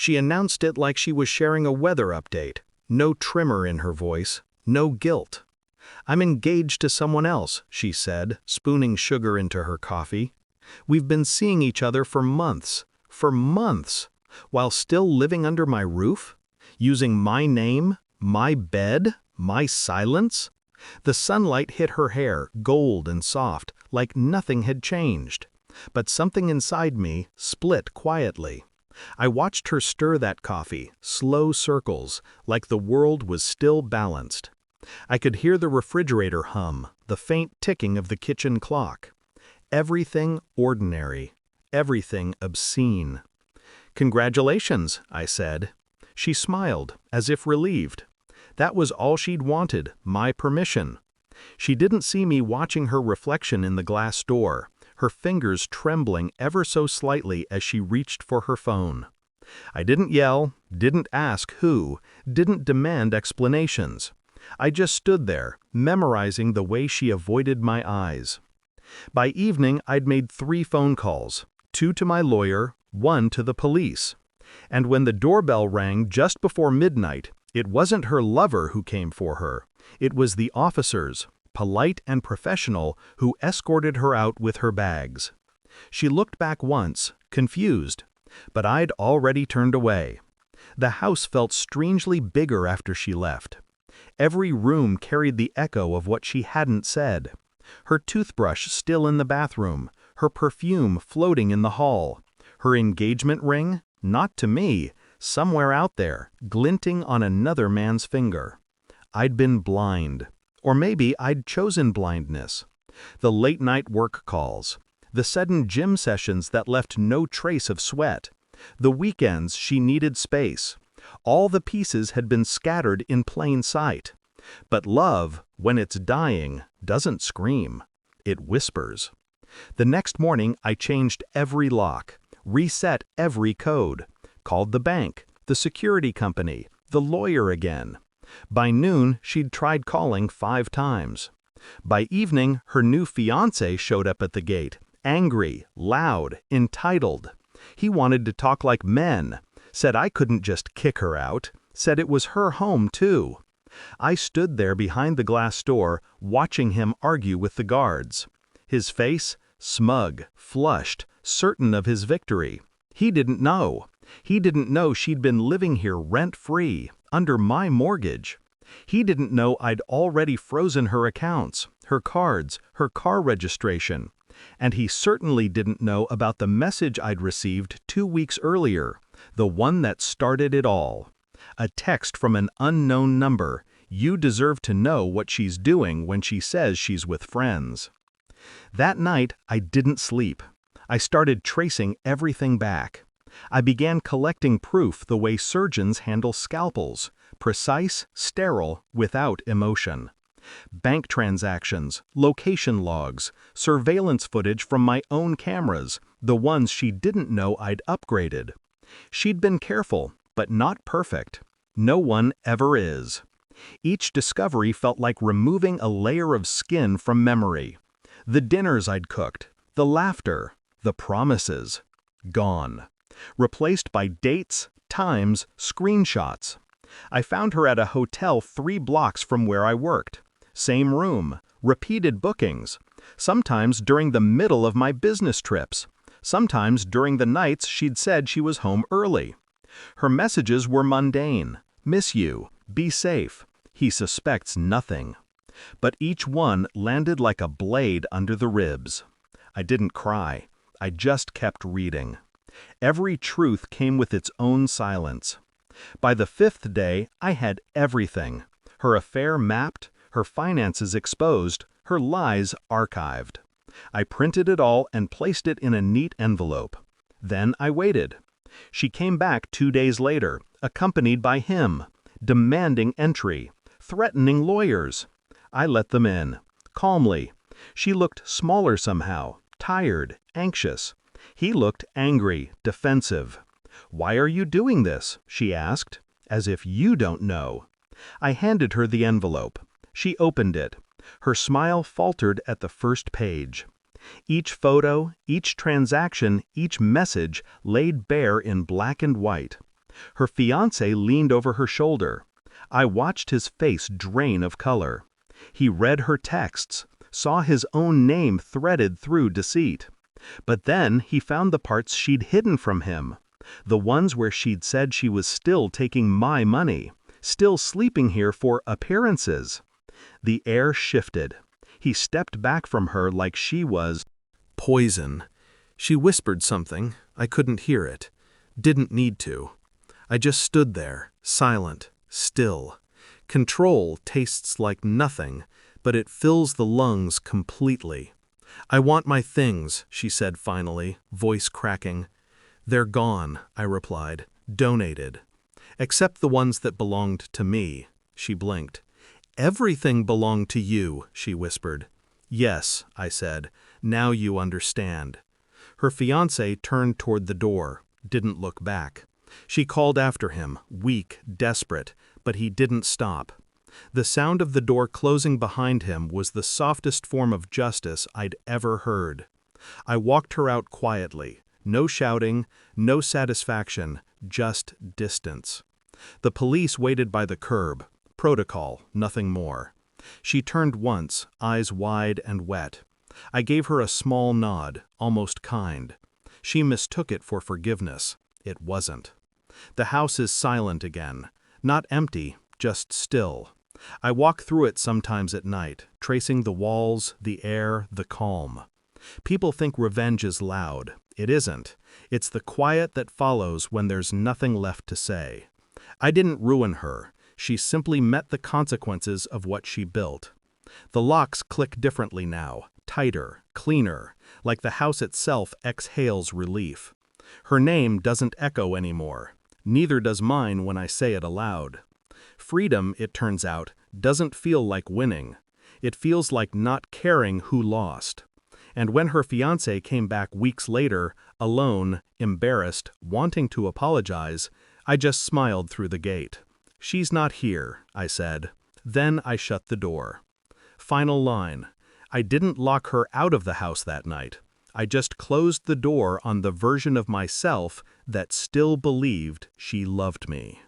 She announced it like she was sharing a weather update. No tremor in her voice, no guilt. "I'm engaged to someone else," she said, spooning sugar into her coffee. "We've been seeing each other for months, while still living under my roof, using my name, my bed, my silence." The sunlight hit her hair, gold and soft, like nothing had changed. But something inside me split quietly. I watched her stir that coffee, slow circles, like the world was still balanced. I could hear the refrigerator hum, the faint ticking of the kitchen clock. Everything ordinary, everything obscene. "Congratulations," I said. She smiled, as if relieved. That was all she'd wanted, my permission. She didn't see me watching her reflection in the glass door, her fingers trembling ever so slightly as she reached for her phone. I didn't yell, didn't ask who, didn't demand explanations. I just stood there, memorizing the way she avoided my eyes. By evening, I'd made 3 phone calls, 2 to my lawyer, 1 to the police. And when the doorbell rang just before midnight, it wasn't her lover who came for her. It was the officers, polite and professional, who escorted her out with her bags. She looked back once, confused, but I'd already turned away. The house felt strangely bigger after she left. Every room carried the echo of what she hadn't said. Her toothbrush still in the bathroom, her perfume floating in the hall, her engagement ring, not to me, somewhere out there, glinting on another man's finger. I'd been blind. Or maybe I'd chosen blindness. The late-night work calls, the sudden gym sessions that left no trace of sweat, the weekends she needed space. All the pieces had been scattered in plain sight. But love, when it's dying, doesn't scream. It whispers. The next morning I changed every lock, reset every code, called the bank, the security company, the lawyer again. By noon, she'd tried calling 5 times. By evening, her new fiancé showed up at the gate, angry, loud, entitled. He wanted to talk like men, said I couldn't just kick her out, said it was her home too. I stood there behind the glass door, watching him argue with the guards. His face, smug, flushed, certain of his victory. He didn't know. He didn't know she'd been living here rent-free, under my mortgage. He didn't know I'd already frozen her accounts, her cards, her car registration. And he certainly didn't know about the message I'd received 2 weeks earlier, the one that started it all. A text from an unknown number. "You deserve to know what she's doing when she says she's with friends." That night, I didn't sleep. I started tracing everything back. I began collecting proof the way surgeons handle scalpels, precise, sterile, without emotion. Bank transactions, location logs, surveillance footage from my own cameras, the ones she didn't know I'd upgraded. She'd been careful, but not perfect. No one ever is. Each discovery felt like removing a layer of skin from memory. The dinners I'd cooked, the laughter, the promises, gone. Replaced by dates, times, screenshots. I found her at a hotel 3 blocks from where I worked. Same room, repeated bookings. Sometimes during the middle of my business trips. Sometimes during the nights she'd said she was home early. Her messages were mundane. "Miss you. Be safe." He suspects nothing. But each one landed like a blade under the ribs. I didn't cry. I just kept reading. Every truth came with its own silence. By the 5th day, I had everything. Her affair mapped, her finances exposed, her lies archived. I printed it all and placed it in a neat envelope. Then I waited. She came back 2 days later, accompanied by him, demanding entry, threatening lawyers. I let them in, calmly. She looked smaller somehow, tired, anxious. He looked angry, defensive. "Why are you doing this?" she asked, as if you don't know. I handed her the envelope. She opened it. Her smile faltered at the first page. Each photo, each transaction, each message laid bare in black and white. Her fiancé leaned over her shoulder. I watched his face drain of color. He read her texts, saw his own name threaded through deceit. But then he found the parts she'd hidden from him, the ones where she'd said she was still taking my money, still sleeping here for appearances. The air shifted. He stepped back from her like she was poison. She whispered something. I couldn't hear it. Didn't need to. I just stood there, silent, still. Control tastes like nothing, but it fills the lungs completely. I want my things, she said finally, voice cracking. They're gone, I replied, donated. Except the ones that belonged to me, she blinked. Everything belonged to you, she whispered. Yes, I said, now you understand. Her fiancé turned toward the door, didn't look back. She called after him, weak, desperate, but he didn't stop. The sound of the door closing behind him was the softest form of justice I'd ever heard. I walked her out quietly, no shouting, no satisfaction, just distance. The police waited by the curb, protocol, nothing more. She turned once, eyes wide and wet. I gave her a small nod, almost kind. She mistook it for forgiveness. It wasn't. The house is silent again, not empty, just still. I walk through it sometimes at night, tracing the walls, the air, the calm. People think revenge is loud. It isn't. It's the quiet that follows when there's nothing left to say. I didn't ruin her. She simply met the consequences of what she built. The locks click differently now, tighter, cleaner, like the house itself exhales relief. Her name doesn't echo anymore. Neither does mine when I say it aloud. Freedom, it turns out, doesn't feel like winning. It feels like not caring who lost. And when her fiancé came back weeks later, alone, embarrassed, wanting to apologize, I just smiled through the gate. She's not here, I said. Then I shut the door. Final line. I didn't lock her out of the house that night. I just closed the door on the version of myself that still believed she loved me.